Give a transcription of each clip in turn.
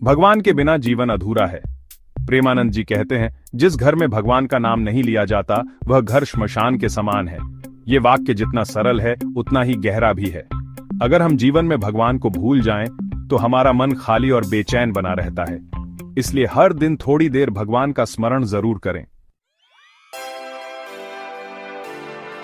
भगवान के बिना जीवन अधूरा है। प्रेमानंद जी कहते हैं, जिस घर में भगवान का नाम नहीं लिया जाता वह घर श्मशान के समान है। ये वाक्य जितना सरल है उतना ही गहरा भी है। अगर हम जीवन में भगवान को भूल जाएं तो हमारा मन खाली और बेचैन बना रहता है। इसलिए हर दिन थोड़ी देर भगवान का स्मरण जरूर करें।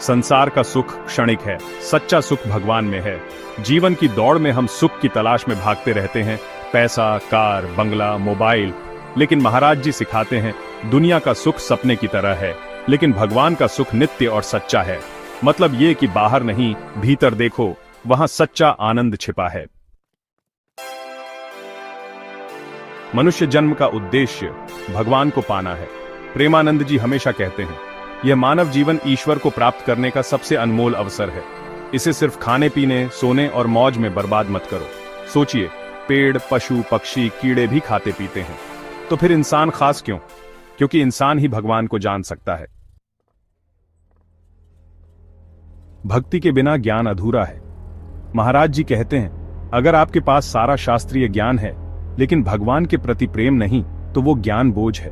संसार का सुख क्षणिक है, सच्चा सुख भगवान में है। जीवन की दौड़ में हम सुख की तलाश में भागते रहते हैं, पैसा, कार, बंगला, मोबाइल। लेकिन महाराज जी सिखाते हैं, दुनिया का सुख सपने की तरह है, लेकिन भगवान का सुख नित्य और सच्चा है। मतलब ये कि बाहर नहीं, भीतर देखो, वहां सच्चा आनंद छिपा है। मनुष्य जन्म का उद्देश्य भगवान को पाना है। प्रेमानंद जी हमेशा कहते हैं, यह मानव जीवन ईश्वर को प्राप्त करने का सबसे अनमोल अवसर है। इसे सिर्फ खाने पीने, सोने और मौज में बर्बाद मत करो। सोचिए, पेड़, पशु, पक्षी, कीड़े भी खाते पीते हैं, तो फिर इंसान खास क्यों? क्योंकि इंसान ही भगवान को जान सकता है। भक्ति के बिना ज्ञान अधूरा है। महाराज जी कहते हैं, अगर आपके पास सारा शास्त्रीय ज्ञान है लेकिन भगवान के प्रति प्रेम नहीं तो वो ज्ञान बोझ है।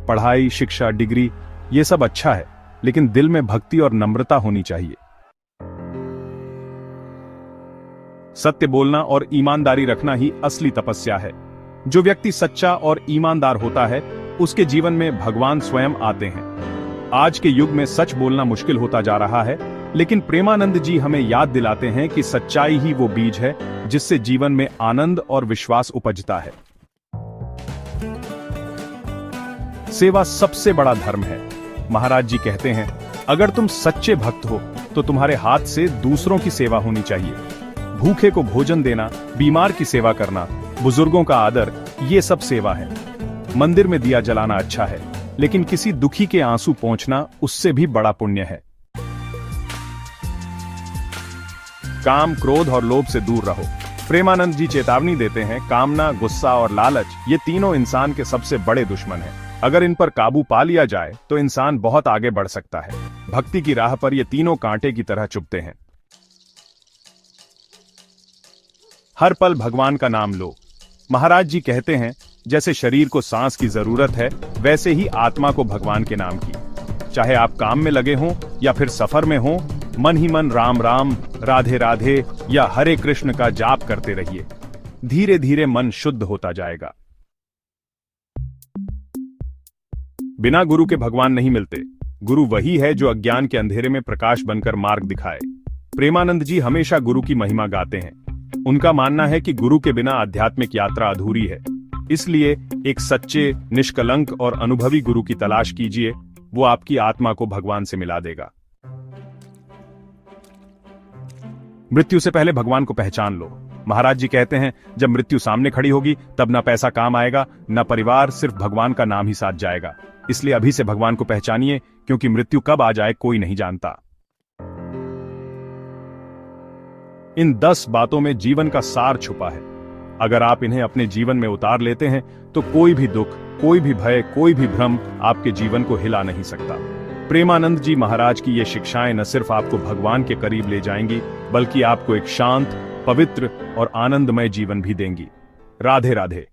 पढ़ाई, शिक्षा, डिग्री ये सब अच्छा है, लेकिन दिल में भक्ति और नम्रता होनी चाहिए। सत्य बोलना और ईमानदारी रखना ही असली तपस्या है। जो व्यक्ति सच्चा और ईमानदार होता है उसके जीवन में भगवान स्वयं आते हैं। आज के युग में सच बोलना मुश्किल होता जा रहा है, लेकिन प्रेमानंद जी हमें याद दिलाते हैं कि सच्चाई ही वो बीज है जिससे जीवन में आनंद और विश्वास उपजता है। सेवा सबसे बड़ा धर्म है। महाराज जी कहते हैं, अगर तुम सच्चे भक्त हो तो तुम्हारे हाथ से दूसरों की सेवा होनी चाहिए। भूखे को भोजन देना, बीमार की सेवा करना, बुजुर्गों का आदर, ये सब सेवा है। मंदिर में दिया जलाना अच्छा है, लेकिन किसी दुखी के आंसू पहुंचना उससे भी बड़ा पुण्य है। काम, क्रोध और लोभ से दूर रहो। प्रेमानंद जी चेतावनी देते हैं, कामना, गुस्सा और लालच ये तीनों इंसान के सबसे बड़े दुश्मन हैं। अगर इन पर काबू पा लिया जाए तो इंसान बहुत आगे बढ़ सकता है। भक्ति की राह पर ये तीनों कांटे की तरह चुभते हैं। हर पल भगवान का नाम लो। महाराज जी कहते हैं, जैसे शरीर को सांस की जरूरत है वैसे ही आत्मा को भगवान के नाम की। चाहे आप काम में लगे हों या फिर सफर में हों, मन ही मन राम राम, राधे राधे या हरे कृष्ण का जाप करते रहिए। धीरे धीरे मन शुद्ध होता जाएगा। बिना गुरु के भगवान नहीं मिलते। गुरु वही है जो अज्ञान के अंधेरे में प्रकाश बनकर मार्ग दिखाए। प्रेमानंद जी हमेशा गुरु की महिमा गाते हैं। उनका मानना है कि गुरु के बिना आध्यात्मिक यात्रा अधूरी है। इसलिए एक सच्चे, निष्कलंक और अनुभवी गुरु की तलाश कीजिए। वो आपकी आत्मा को भगवान से मिला देगा। मृत्यु से पहले भगवान को पहचान लो। महाराज जी कहते हैं, जब मृत्यु सामने खड़ी होगी तब ना पैसा काम आएगा, ना परिवार, सिर्फ भगवान का नाम ही साथ जाएगा। इसलिए अभी से भगवान को पहचानिए, क्योंकि मृत्यु कब आ जाए कोई नहीं जानता। इन 10 बातों में जीवन का सार छुपा है। अगर आप इन्हें अपने जीवन में उतार लेते हैं तो कोई भी दुख, कोई भी भय, कोई भी भ्रम आपके जीवन को हिला नहीं सकता। प्रेमानंद जी महाराज की ये शिक्षाएं न सिर्फ आपको भगवान के करीब ले जाएंगी, बल्कि आपको एक शांत, पवित्र और आनंदमय जीवन भी देंगी। राधे राधे।